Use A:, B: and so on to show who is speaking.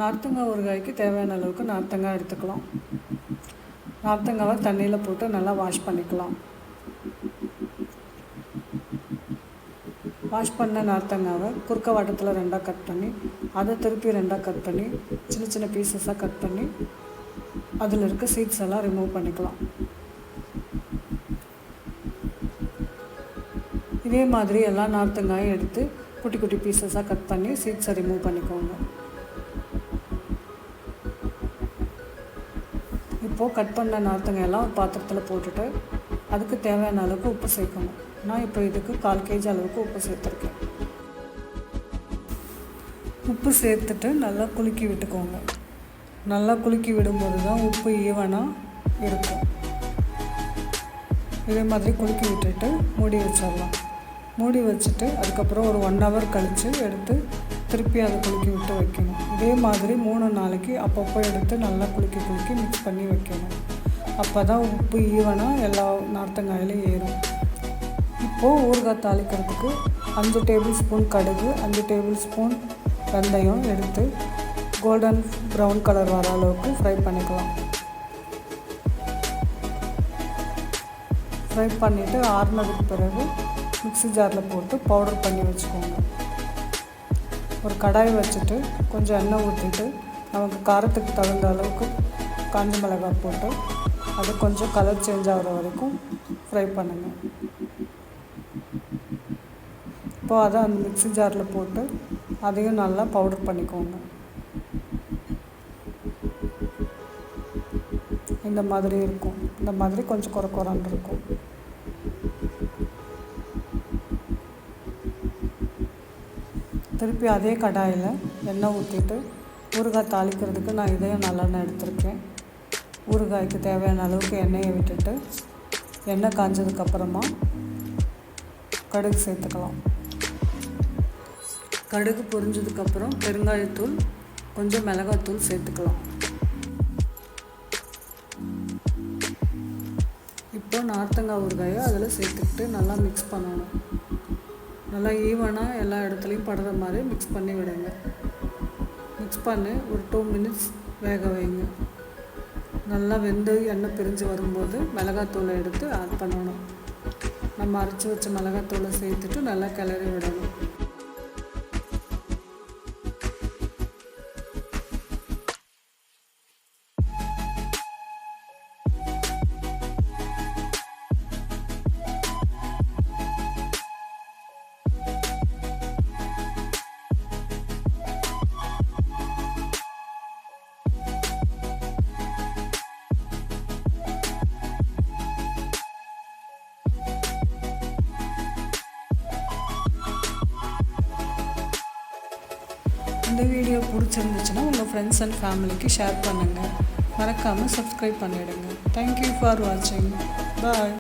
A: நார்த்தங்காய் ஊறுகாய்க்கு தேவையான அளவுக்கு நார்த்தங்காய் எடுத்துக்கலாம். நார்த்தங்காவை தண்ணியில் போட்டு நல்லா வாஷ் பண்ணிக்கலாம். வாஷ் பண்ண நார்த்தங்காவை குறுக்க வாட்டத்தில் 2ஆக கட் பண்ணி அதை திருப்பி 2ஆக கட் பண்ணி சின்ன சின்ன பீசஸாக கட் பண்ணி அதில் இருக்க சீட்ஸ் எல்லாம் ரிமூவ் பண்ணிக்கலாம். இதே மாதிரி எல்லா நார்த்தங்காயும் எடுத்து குட்டி குட்டி பீசஸாக கட் பண்ணி சீட்ஸை ரிமூவ் பண்ணிக்கோங்க. இப்போது கட் பண்ண நார்த்தங்காய் எல்லாம் ஒரு பாத்திரத்தில் போட்டுட்டு அதுக்கு தேவையான அளவுக்கு உப்பு சேர்க்கணும். நான் இப்போ இதுக்கு 1/4 kg அளவுக்கு உப்பு சேர்த்துருக்கேன். உப்பு சேர்த்துட்டு நல்லா குலுக்கி விட்டுக்கோங்க. நல்லா குலுக்கி விடும்போது தான் உப்பு ஈவனாக இருக்கும். இதே மாதிரி குலுக்கி விட்டுட்டு மூடி வச்சிடலாம். மூடி வச்சுட்டு அதுக்கப்புறம் ஒரு 1 hour கழித்து எடுத்து திருப்பி அதை குலுக்கி விட்டு வைக்கணும். இதே மாதிரி 3 நாளைக்கு அப்பப்போ எடுத்து நல்லா குலுக்கி மிக்ஸ் பண்ணி வைக்கணும். அப்போ தான் உப்பு ஈவனாக எல்லா நார்த்தங்காயிலும் ஏறும். இப்போது ஊறுகாய் தாளிக்கிறதுக்கு 5 டேபிள் ஸ்பூன் கடுகு, 5 டேபிள் ஸ்பூன் வெந்தயம் எடுத்து கோல்டன் ப்ரௌன் கலர் வர அளவுக்கு ஃப்ரை பண்ணிக்கலாம். ஃப்ரை பண்ணிவிட்டு ஆறுனதுக்கு பிறகு மிக்ஸி ஜாரில் போட்டு பவுடர் பண்ணி வச்சுக்கோங்க. ஒரு கடாய் வச்சுட்டு கொஞ்சம் எண்ணெய் ஊற்றிட்டு நமக்கு காரத்துக்கு தகுந்த அளவுக்கு காஞ்ச மிளகாய் போட்டு அது கொஞ்சம் கலர் சேஞ்ச் ஆகிற வரைக்கும் ஃப்ரை பண்ணுங்கள். இப்போது அதை அந்த மிக்ஸி ஜாரில் போட்டு அதையும் நல்லா பவுடர் பண்ணிக்கோங்க. இந்த மாதிரி இருக்கும். இந்த மாதிரி கொஞ்சம் குறன்னு இருக்கும். திருப்பி அதே கடாயில் எண்ணெய் ஊற்றிட்டு ஊறுகாய் தாளிக்கிறதுக்கு நான் இதையும் நல்லெண்ணெய் எடுத்திருக்கேன். ஊறுகாய்க்கு தேவையான அளவுக்கு எண்ணெயை விட்டுட்டு எண்ணெய் காஞ்சதுக்கப்புறமா கடுகு சேர்த்துக்கலாம். கடுகு பொரிஞ்சதுக்கப்புறம் பெருங்காயத்தூள், கொஞ்சம் மிளகாத்தூள் சேர்த்துக்கலாம். இப்போ நார்த்தங்காய் ஊறுகாயை அதில் சேர்த்துக்கிட்டு நல்லா மிக்ஸ் பண்ணணும். நல்லா ஈவனாக எல்லா இடத்துலையும் படுற மாதிரி மிக்ஸ் பண்ணி விடுங்க. மிக்ஸ் பண்ணி ஒரு 2 minutes வேக வைங்க. நல்லா வெந்து எண்ணெய் பிரிஞ்சு வரும்போது மிளகாத்தூளை எடுத்து ஆட் பண்ணணும். நம்ம அரைச்சி வச்ச மிளகாத்தூளை சேர்த்துட்டு நல்லா கிளறி விடணும். இந்த வீடியோ பிடிச்சிருந்துச்சுன்னா உங்கள் ஃப்ரெண்ட்ஸ் அண்ட் ஃபேமிலிக்கு ஷேர் பண்ணுங்கள். மறக்காமல் சப்ஸ்கிரைப் பண்ணிவிடுங்க. தேங்க்யூ ஃபார் வாட்சிங். பாய்.